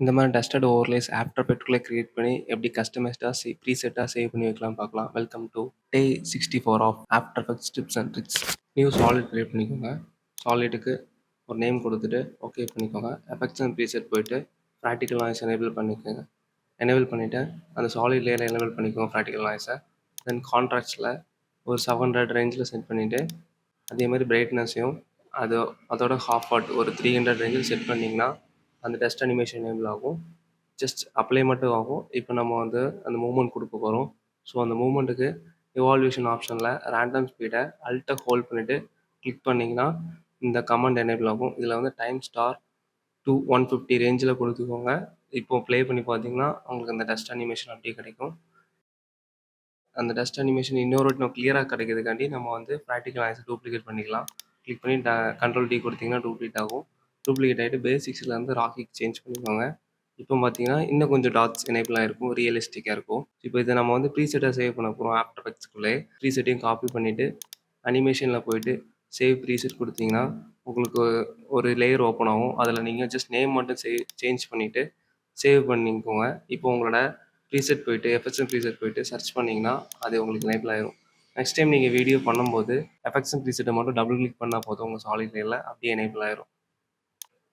இந்த மாதிரி dusted overlays after எஃபெக்ட்குள்ளே கிரியேட் பண்ணி எப்படி கஸ்டமைஸ்டாக ப்ரீசெட்டாக சேவ் பண்ணி வைக்கலாம் பார்க்கலாம். Welcome to day 64 of after effects tips and tricks. New solid create பண்ணிக்கோங்க. சாலிடுக்கு ஒரு நேம் கொடுத்துட்டு ஓகே பண்ணிக்கோங்க. எஃபெக்ட்ஸ் அண்ட் ப்ரீசெட் போயிட்டு ப்ராக்டிக்கல் நாய்ஸ் எனேபிள் பண்ணிக்கோங்க. எனேபிள் பண்ணிவிட்டு அந்த சாலிட் லேயரை எனேபிள் பண்ணிக்கோங்க ப்ராக்டிக்கல் நாய்ஸை. தென் கான்ட்ராக்ட்ஸில் ஒரு 700 ரேஞ்சில் செட் பண்ணிவிட்டு அதே மாதிரி பிரைட்னஸையும் அதோட ஹாஃப் வாட் ஒரு 300 ரேஞ்சில் செட் பண்ணிங்கன்னா அந்த டஸ்ட் அனிமேஷன் எனேபிள் ஆகும். ஜஸ்ட் அப்ளை மட்டும் ஆகும். இப்போ நம்ம வந்து அந்த மூவ்மெண்ட் கொடுக்க போகிறோம். ஸோ அந்த மூவ்மெண்ட்டுக்கு எவால்யூஷன் ஆப்ஷனில் ரேண்டம் ஸ்பீடை அல்ட்டை ஹோல்ட் பண்ணிவிட்டு கிளிக் பண்ணிங்கன்னா இந்த கமாண்ட் எனேபிள் ஆகும். இதில் வந்து டைம் ஸ்டார் to 150 ரேஞ்சில் கொடுத்துக்கோங்க. இப்போ ப்ளே பண்ணி பார்த்தீங்கன்னா உங்களுக்கு அந்த டஸ்ட் அனிமேஷன் அப்படியே கிடைக்கும். அந்த டஸ்ட் அனிமேஷன் இன்னொரு கிளியராக கிடைக்கிறதுக்காண்டி நம்ம வந்து ப்ராக்டிக்கல் நாய்ஸை டூப்ளிகேட் பண்ணிக்கலாம். கிளிக் பண்ணி கண்ட்ரோல் டி கொடுத்தீங்கன்னா டூப்ளிகேட் ஆகும். டூப்ளிகேட் ஆகிட்டு பேசிக்ஸில் வந்து ராக்கிக்கு சேஞ்ச் பண்ணிக்கோங்க. இப்போ பார்த்தீங்கன்னா இன்னும் கொஞ்சம் டாட்ஸ் எனேபிள் ஆகிருக்கும், ரியலிஸ்டிக்காக இருக்கும். இப்போ இதை நம்ம வந்து ப்ரீசெட்டாக சேவ் பண்ண போகிறோம். ஆஃப்டர் எஃபெக்ட்ஸ்குள்ளே ப்ரீசெட்டையும் காப்பி பண்ணிவிட்டு அனிமேஷனில் போயிட்டு சேவ் ப்ரீசெட் கொடுத்தீங்கன்னா உங்களுக்கு ஒரு லேயர் ஓப்பன் ஆகும். அதில் நீங்கள் ஜஸ்ட் நேம் மட்டும் சேஞ்ச் பண்ணிவிட்டு சேவ் பண்ணிக்கோங்க. இப்போ உங்களோட ப்ரீசெட் போயிட்டு எஃபெக்ட்ஸ் அண்ட் ப்ரீசெட் போயிட்டு சர்ச் பண்ணிங்கன்னா அது உங்களுக்கு எனேபிள் ஆயிரும். நெக்ஸ்ட் டைம் நீங்கள் வீடியோ பண்ணும்போது எஃபெக்ட்ஸ் அண்ட் ப்ரீசெட்டை மட்டும் டபுள் கிளிக் பண்ணால் போதும், உங்கள் சாலிட் லேயரில் அப்படியே எனேபிள் ஆயிரும்.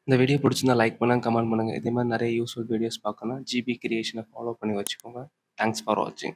இந்த வீடியோ பிடிச்சிருந்தா லைக் பண்ணுங்கள், கமெண்ட் பண்ணுங்கள். இதே மாதிரி நிறைய யூஸ்ஃபுல் வீடியோஸ் பார்க்கணும். ஜிபி கிரியேஷனை ஃபாலோ பண்ணி வச்சுக்கோங்க. தேங்க்ஸ் ஃபார் வாட்சிங்.